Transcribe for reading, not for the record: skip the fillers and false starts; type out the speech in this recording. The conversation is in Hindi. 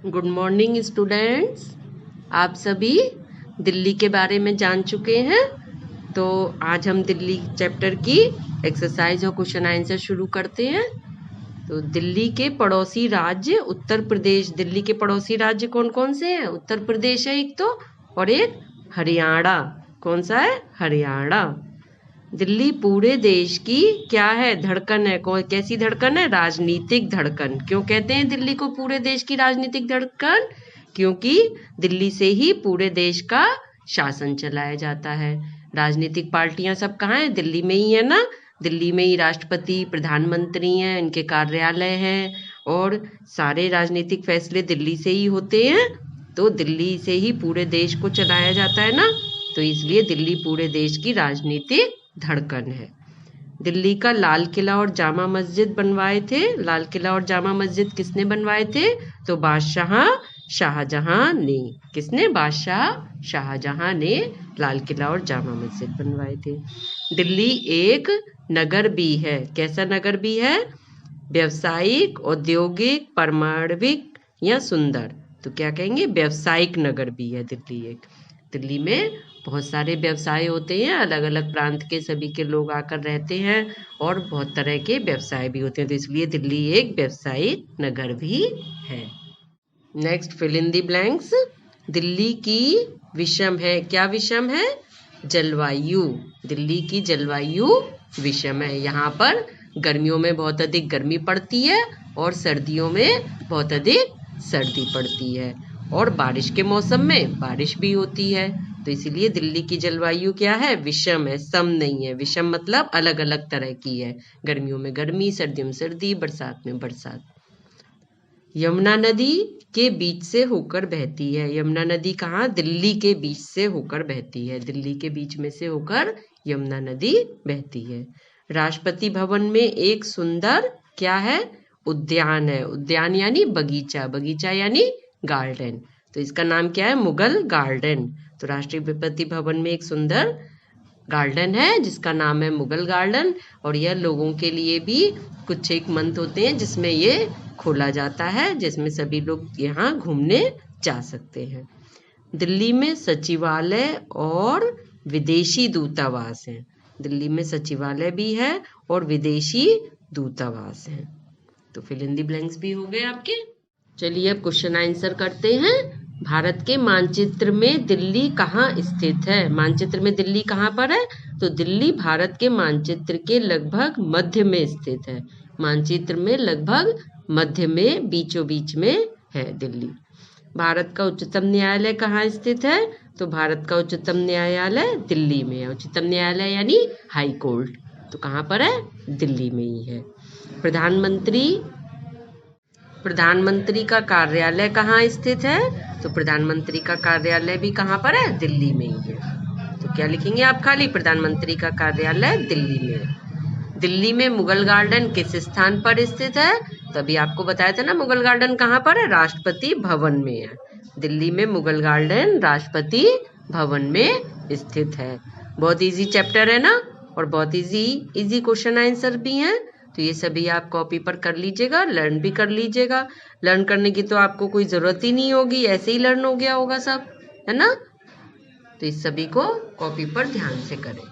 Good morning students. आप सभी दिल्ली के बारे में जान चुके हैं। तो आज हम दिल्ली चैप्टर की एक्सरसाइज और क्वेश्चन आंसर शुरू करते हैं। तो दिल्ली के पड़ोसी राज्य उत्तर प्रदेश। दिल्ली के पड़ोसी राज्य कौन कौन से हैं? उत्तर प्रदेश है एक तो, और एक हरियाणा। कौन सा है? हरियाणा। दिल्ली पूरे देश की क्या है? धड़कन है। कैसी धड़कन है? राजनीतिक धड़कन। क्यों कहते हैं दिल्ली को पूरे देश की राजनीतिक धड़कन? क्योंकि दिल्ली से ही पूरे देश का शासन चलाया जाता है। राजनीतिक पार्टियां सब कहाँ हैं? दिल्ली में ही है ना। दिल्ली में ही राष्ट्रपति, प्रधानमंत्री हैं, इनके कार्यालय हैं, और सारे राजनीतिक फैसले दिल्ली से ही होते हैं। तो दिल्ली से ही पूरे देश को चलाया जाता है ना, तो इसलिए दिल्ली पूरे देश की राजनीतिक धड़कन है। दिल्ली का लाल किला और जामा मस्जिद बनवाए थे। लाल किला और जामा मस्जिद किसने बनवाए थे? तो बादशाह शाहजहां ने। किसने? बादशाह शाहजहां ने लाल किला और जामा मस्जिद बनवाए थे। दिल्ली एक नगर भी है। कैसा नगर भी है? व्यवसायिक, औद्योगिक, पारंपरिक या सुंदर। तो क्या कहेंगे? व्यवसायिक नगर भी है दिल्ली एक। दिल्ली में बहुत सारे व्यवसाय होते हैं, अलग अलग प्रांत के सभी के लोग आकर रहते हैं, और बहुत तरह के व्यवसाय भी होते हैं, तो इसलिए दिल्ली एक व्यवसायिक नगर भी है। Next, fill in the blanks. Delhi की विषम है। क्या विषम है? जलवायु। दिल्ली की जलवायु विषम है। यहाँ पर गर्मियों में बहुत अधिक गर्मी पड़ती है और सर्दियों में बहुत अधिक सर्दी पड़ती है, और बारिश के मौसम में बारिश भी होती है। तो इसीलिए दिल्ली की जलवायु क्या है? विषम है, सम नहीं है। विषम मतलब अलग अलग तरह की है। गर्मियों में गर्मी, सर्दियों में सर्दी, बरसात में बरसात। यमुना नदी के बीच से होकर बहती है। यमुना नदी कहाँ? दिल्ली के बीच से होकर बहती है। दिल्ली के बीच में से होकर यमुना नदी बहती है। राष्ट्रपति भवन में एक सुंदर क्या है? उद्यान है। उद्यान यानी बगीचा, बगीचा यानी गार्डन। तो इसका नाम क्या है? मुगल गार्डन। तो राष्ट्रपति भवन में एक सुंदर गार्डन है जिसका नाम है मुगल गार्डन, और यह लोगों के लिए भी कुछ एक मंथ होते हैं जिसमें ये खोला जाता है, जिसमें सभी लोग यहाँ घूमने जा सकते हैं। दिल्ली में सचिवालय और विदेशी दूतावास है। दिल्ली में सचिवालय भी है और विदेशी दूतावास है। तो फिल इन द ब्लैंक्स भी हो गए आपके। चलिए अब क्वेश्चन आंसर करते हैं। भारत के मानचित्र में दिल्ली कहाँ स्थित है? मानचित्र में दिल्ली कहाँ पर है? तो दिल्ली भारत के मानचित्र के लगभग मध्य में स्थित है। मानचित्र में लगभग मध्य में, बीचों बीच में है दिल्ली। भारत का उच्चतम न्यायालय कहाँ स्थित है? तो भारत का उच्चतम न्यायालय दिल्ली में है। उच्चतम न्यायालय यानी हाई कोर्ट, तो कहाँ पर है? दिल्ली में ही है। प्रधानमंत्री का कार्यालय कहाँ स्थित है? तो प्रधानमंत्री का कार्यालय भी कहाँ पर है? दिल्ली में ही है। तो क्या लिखेंगे आप? खाली प्रधानमंत्री का कार्यालय दिल्ली में है। दिल्ली में मुगल गार्डन किस स्थान पर स्थित है? तो अभी आपको बताया था ना, मुगल गार्डन कहाँ पर है? राष्ट्रपति भवन में है। दिल्ली में मुगल गार्डन राष्ट्रपति भवन में स्थित है। बहुत इजी चैप्टर है ना, और बहुत इजी क्वेश्चन आंसर भी हैं। तो ये सभी आप कॉपी पर कर लीजिएगा, लर्न भी कर लीजिएगा। लर्न करने की तो आपको कोई ज़रूरत ही नहीं होगी, ऐसे ही लर्न हो गया होगा सब, है ना। तो इस सभी को कॉपी पर ध्यान से करें।